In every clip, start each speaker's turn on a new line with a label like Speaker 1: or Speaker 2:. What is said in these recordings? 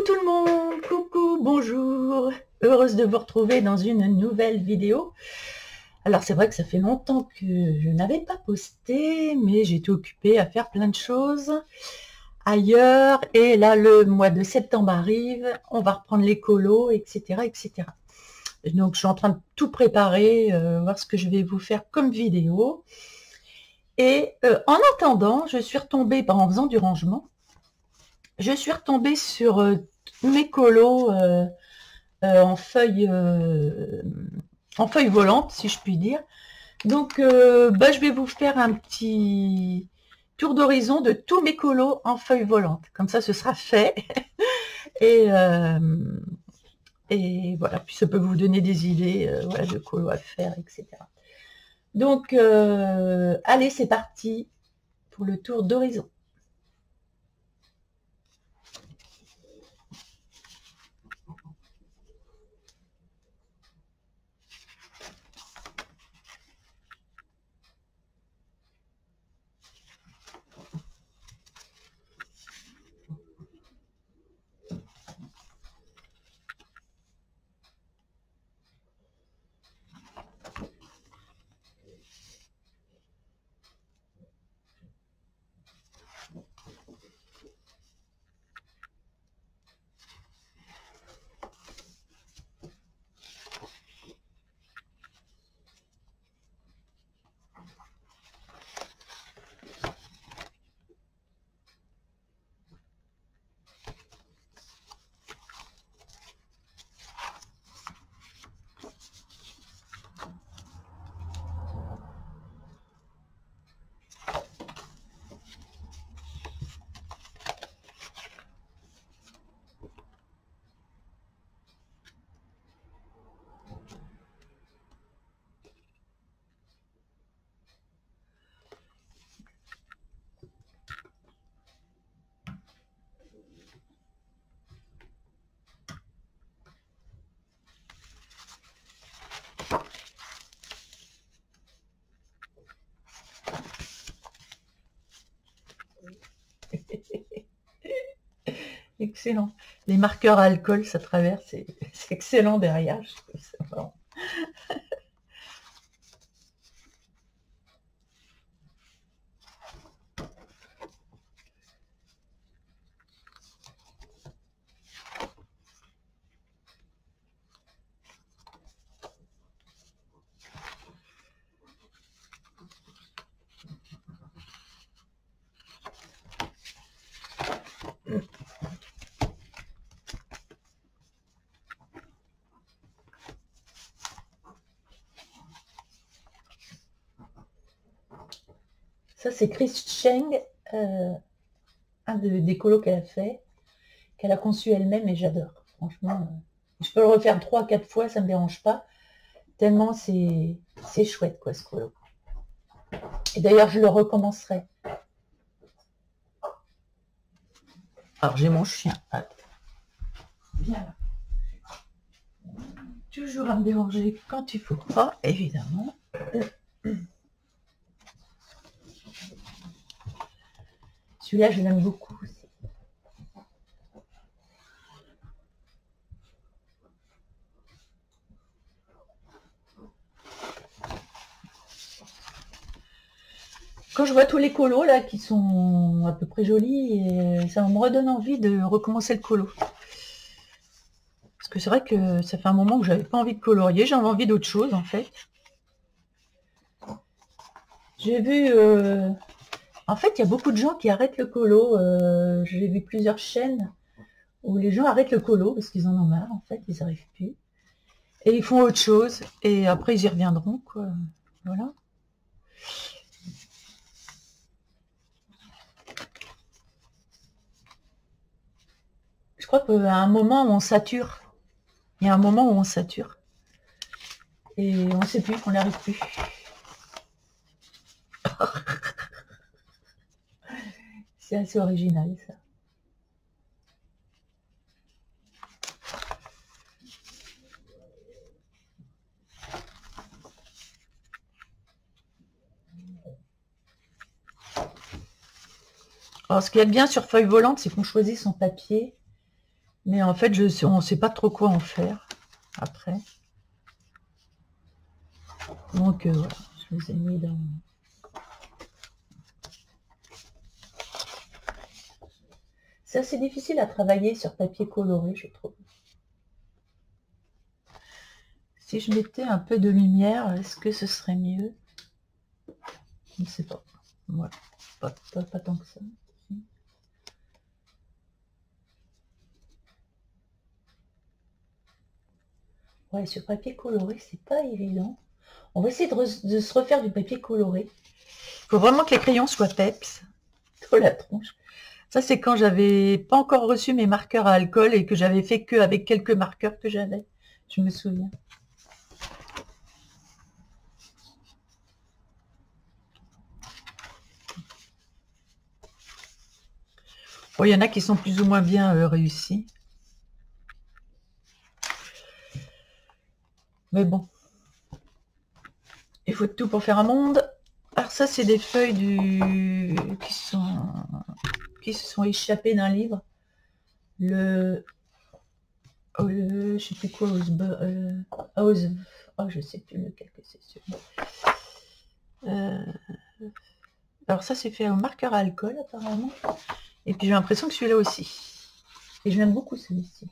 Speaker 1: tout le monde, coucou, bonjour, heureuse de vous retrouver dans une nouvelle vidéo. Alors c'est vrai que ça fait longtemps que je n'avais pas posté, mais j'étais occupée à faire plein de choses ailleurs, et là le mois de septembre arrive, on va reprendre les colos, etc. etc. Donc je suis en train de tout préparer, voir ce que je vais vous faire comme vidéo. Et en attendant, je suis retombée, en faisant du rangement, je suis retombée sur mes colos en feuilles volantes, si je puis dire. Donc, je vais vous faire un petit tour d'horizon de tous mes colos en feuilles volantes. Comme ça, ce sera fait. et, voilà, puis ça peut vous donner des idées voilà, de colos à faire, etc. Donc, allez, c'est parti pour le tour d'horizon. Excellent. Les marqueurs à alcool, ça traverse, c'est excellent derrière. Je trouve ça vraiment. Ça, c'est Chris Cheng, un des colos qu'elle a fait, qu'elle a conçu elle-même, et j'adore. Franchement, je peux le refaire 3-4 fois, ça ne me dérange pas. Tellement c'est chouette, quoi, ce colo. Et d'ailleurs, je le recommencerai. Alors, j'ai mon chien. Viens là. Toujours à me déranger quand il faut pas, évidemment. Celui-là, je l'aime beaucoup aussi. Quand je vois tous les colos là qui sont à peu près jolis, et ça me redonne envie de recommencer le colo. Parce que c'est vrai que ça fait un moment que j'avais pas envie de colorier, j'avais envie d'autre chose en fait. J'ai vu, en fait, il y a beaucoup de gens qui arrêtent le colo. J'ai vu plusieurs chaînes où les gens arrêtent le colo parce qu'ils en ont marre, en fait, ils n'arrivent plus. Et ils font autre chose, et après ils y reviendront, quoi. Voilà. Je crois qu'à un moment où on sature, il y a un moment où on sature, et on ne sait plus, on n'y arrive plus. C'est assez original, ça. Alors, ce qu'il y a de bien sur feuille volante, c'est qu'on choisit son papier. Mais en fait, on ne sait pas trop quoi en faire après. Donc voilà, je les ai mis dans... C'est assez difficile à travailler sur papier coloré, je trouve. Si je mettais un peu de lumière, est-ce que ce serait mieux? Je ne sais pas. Voilà, pas tant que ça. Ouais, sur papier coloré, c'est pas évident. On va essayer de se refaire du papier coloré. Il faut vraiment que les crayons soient peps. Trop la tronche. Ça, c'est quand j'avais pas encore reçu mes marqueurs à alcool et que j'avais fait que avec quelques marqueurs que j'avais. Je me souviens. Bon, il y en a qui sont plus ou moins bien réussis. Mais bon. Il faut tout pour faire un monde. Alors ça, c'est des feuilles qui se sont échappées d'un livre. Je sais plus quoi, je sais plus lequel que c'est celui-là. Alors ça, c'est fait au marqueur à alcool, apparemment. Et puis j'ai l'impression que celui-là aussi. Et je l'aime beaucoup celui-ci.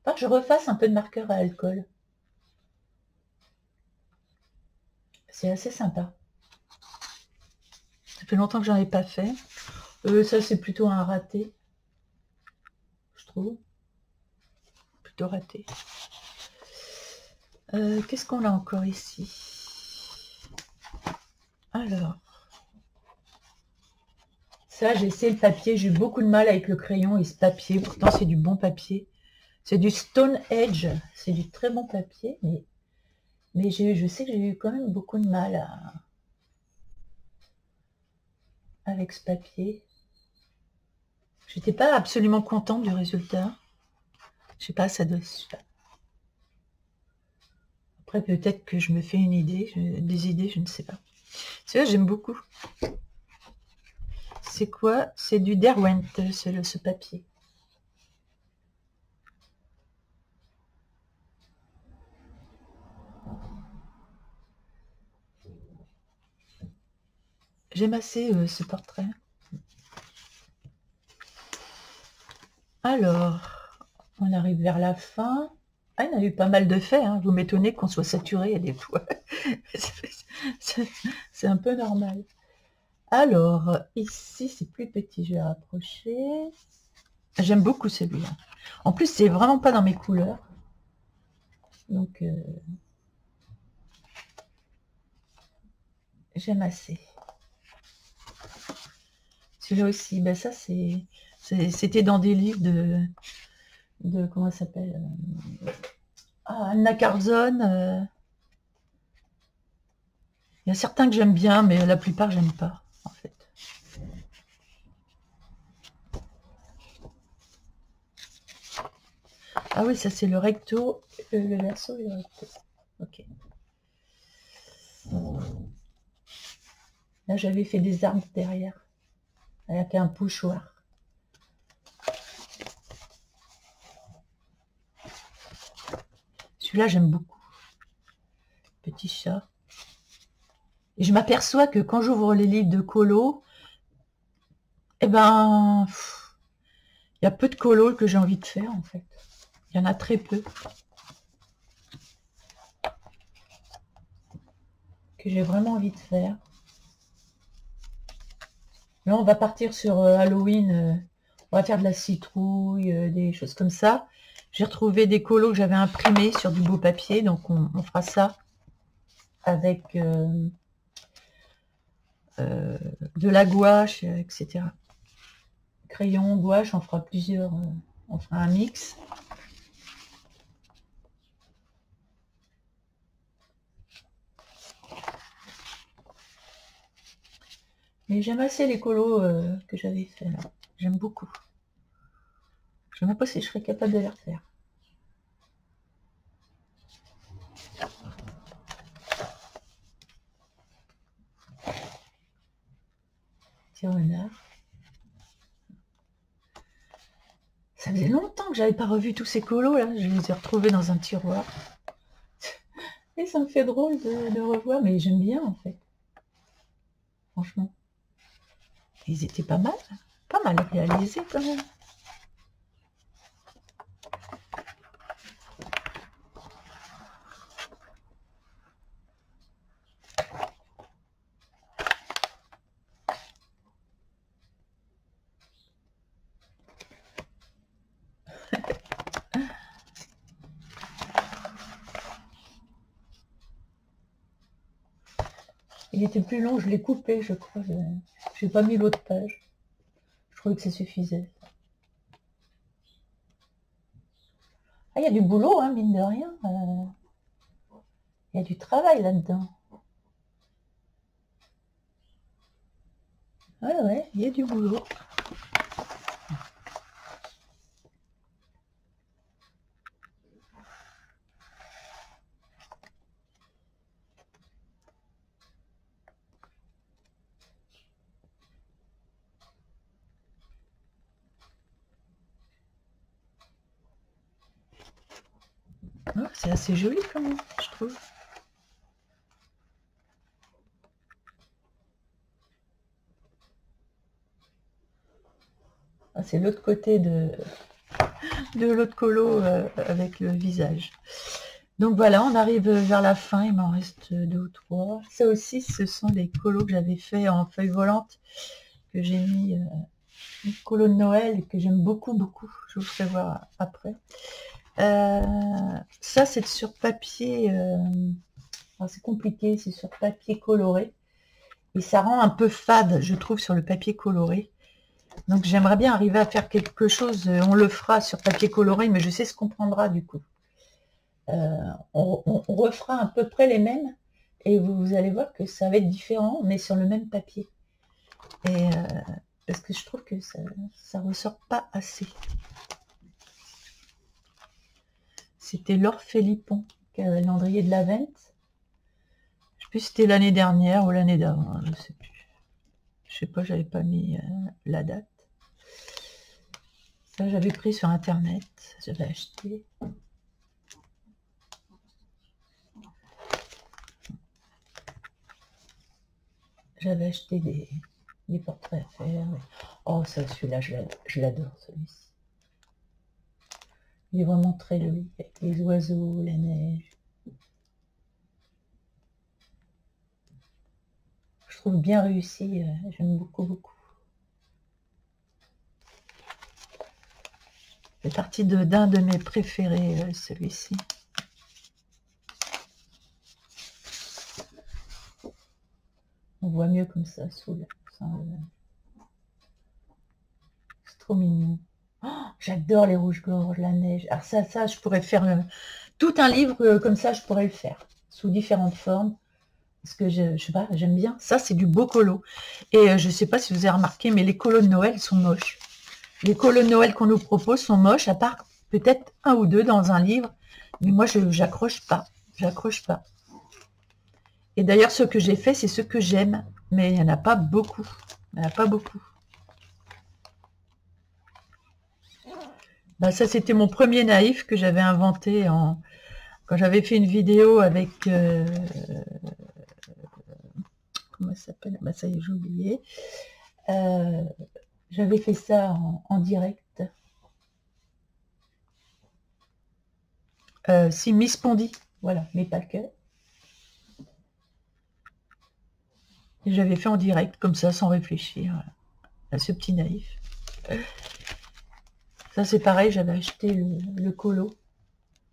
Speaker 1: Faut que je refasse un peu de marqueur à alcool. C'est assez sympa. Ça fait longtemps que j'en ai pas fait. Ça, c'est plutôt un raté. Je trouve. Plutôt raté. Qu'est-ce qu'on a encore ici? Alors. Ça, j'ai essayé le papier. J'ai eu beaucoup de mal avec le crayon et ce papier. Pourtant, c'est du bon papier. C'est du Stone Edge. C'est du très bon papier. Mais je sais que j'ai eu quand même beaucoup de mal avec ce papier. J'étais pas absolument contente du résultat. Je sais pas, ça doit se faire. Après, peut-être que je me fais une idée, des idées, je ne sais pas. Celui-là, j'aime beaucoup. C'est quoi? C'est du Derwent, ce papier. J'aime assez ce portrait. Alors, on arrive vers la fin. Ah, il y en a eu pas mal de faits. Hein. Vous m'étonnez qu'on soit saturé des fois. C'est un peu normal. Alors, ici, c'est plus petit. Je vais rapprocher. J'aime beaucoup celui-là. En plus, c'est vraiment pas dans mes couleurs. Donc, j'aime assez. Celui-là aussi, ben ça, c'était dans des livres de comment ça s'appelle Anna Carzone. Il y a certains que j'aime bien, mais la plupart, j'aime pas, en fait. Ah oui, ça, c'est le recto, le verso et le recto. Ok. Là, j'avais fait des arbres derrière, avec un pochoir. Celui-là, j'aime beaucoup. Petit chat. Et je m'aperçois que quand j'ouvre les livres de colo, eh ben, il y a peu de colo que j'ai envie de faire, en fait. Il y en a très peu. Que j'ai vraiment envie de faire. Là, on va partir sur Halloween. On va faire de la citrouille, des choses comme ça. J'ai retrouvé des colos que j'avais imprimés sur du beau papier. Donc, on fera ça avec de la gouache, etc. Crayon, gouache, on fera plusieurs. On fera un mix. Mais j'aime assez les colos que j'avais fait là. J'aime beaucoup. Je ne sais même pas si je serais capable de les refaire. Petit renard. Ça faisait longtemps que j'avais pas revu tous ces colos là, je les ai retrouvés dans un tiroir. Et ça me fait drôle de revoir, mais j'aime bien en fait. Franchement. Ils étaient pas mal réalisés quand même. Il était plus long, je l'ai coupé, je crois. J'ai pas mis l'autre page. Je trouvais que ça suffisait. Ah, il y a du boulot, hein, mine de rien. Il y a du travail là-dedans. Ouais, il y a du boulot. Oh, c'est assez joli quand même, je trouve. Ah, c'est l'autre côté de l'autre colo avec le visage. Donc voilà, on arrive vers la fin, il m'en reste 2 ou 3. Ça aussi, ce sont des colos que j'avais fait en feuille volante, que j'ai mis une colo de Noël et que j'aime beaucoup. Je vous ferai voir après. Ça, c'est sur papier, c'est compliqué, c'est sur papier coloré. Et ça rend un peu fade, je trouve, sur le papier coloré. Donc j'aimerais bien arriver à faire quelque chose, on le fera sur papier coloré, mais je sais ce qu'on prendra du coup. On refera à peu près les mêmes, et vous allez voir que ça va être différent, mais sur le même papier. Et parce que je trouve que ça ressort pas assez. C'était Laure Philippon, calendrier de l'Avent. Je sais plus si c'était l'année dernière ou l'année d'avant, je sais plus. Je sais pas, j'avais pas mis la date. Ça, j'avais pris sur internet, j'avais acheté. J'avais acheté des portraits à faire. Oh, ça, celui-là, je l'adore, celui-ci. Il est vraiment très joli, avec les oiseaux, la neige. Je trouve bien réussi, j'aime beaucoup. C'est parti d'un de mes préférés, celui-ci. On voit mieux comme ça, sous le... C'est trop mignon. Oh, j'adore les rouges-gorges, la neige. Alors ça, je pourrais faire tout un livre comme ça, je pourrais le faire, sous différentes formes. Parce que je sais pas, j'aime bien. Ça, c'est du beau colo. Et je sais pas si vous avez remarqué, mais les colos de Noël sont moches. Les colos de Noël qu'on nous propose sont moches, à part peut-être un ou deux dans un livre. Mais moi, j'accroche pas. J'accroche pas. Et d'ailleurs, ce que j'ai fait, c'est ce que j'aime. Mais il n'y en a pas beaucoup. Il n'y en a pas beaucoup. Bah, ça, c'était mon premier naïf que j'avais inventé quand j'avais fait une vidéo avec... comment ça s'appelle? Bah, ça y est, j'ai oublié. J'avais fait ça en direct. Si, Miss Pondy. Voilà, mais pas que. Et j'avais fait en direct, comme ça, sans réfléchir, à ce petit naïf. Ça, c'est pareil, j'avais acheté le colo.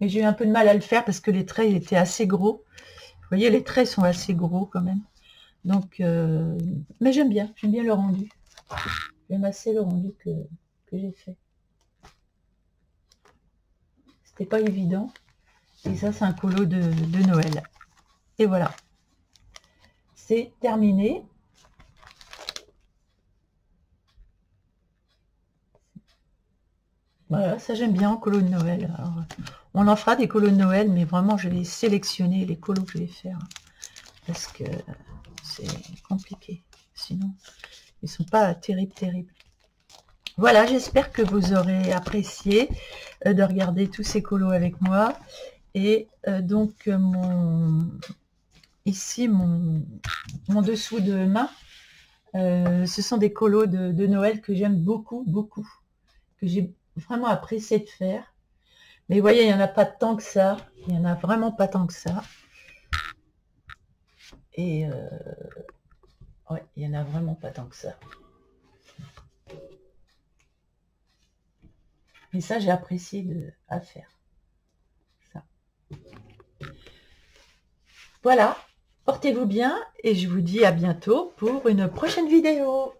Speaker 1: Mais j'ai eu un peu de mal à le faire parce que les traits étaient assez gros. Vous voyez, les traits sont assez gros quand même. Donc, mais j'aime bien le rendu. J'aime assez le rendu que j'ai fait. C'était pas évident. Et ça, c'est un colo de Noël. Et voilà. C'est terminé. Voilà, ça j'aime bien en colo de Noël. Alors, on en fera des colos de Noël, mais vraiment je vais sélectionner les colos que je vais faire. Parce que c'est compliqué. Sinon, ils sont pas terribles. Voilà, j'espère que vous aurez apprécié de regarder tous ces colos avec moi. Et donc, ici, mon dessous de main, ce sont des colos de Noël que j'aime beaucoup, beaucoup, que j'ai vraiment apprécié de faire. Mais vous voyez, il n'y en a pas tant que ça. Il n'y en a vraiment pas tant que ça. Et ouais, il n'y en a vraiment pas tant que ça. Et ça, j'ai apprécié à faire. Ça. Voilà, portez-vous bien et je vous dis à bientôt pour une prochaine vidéo.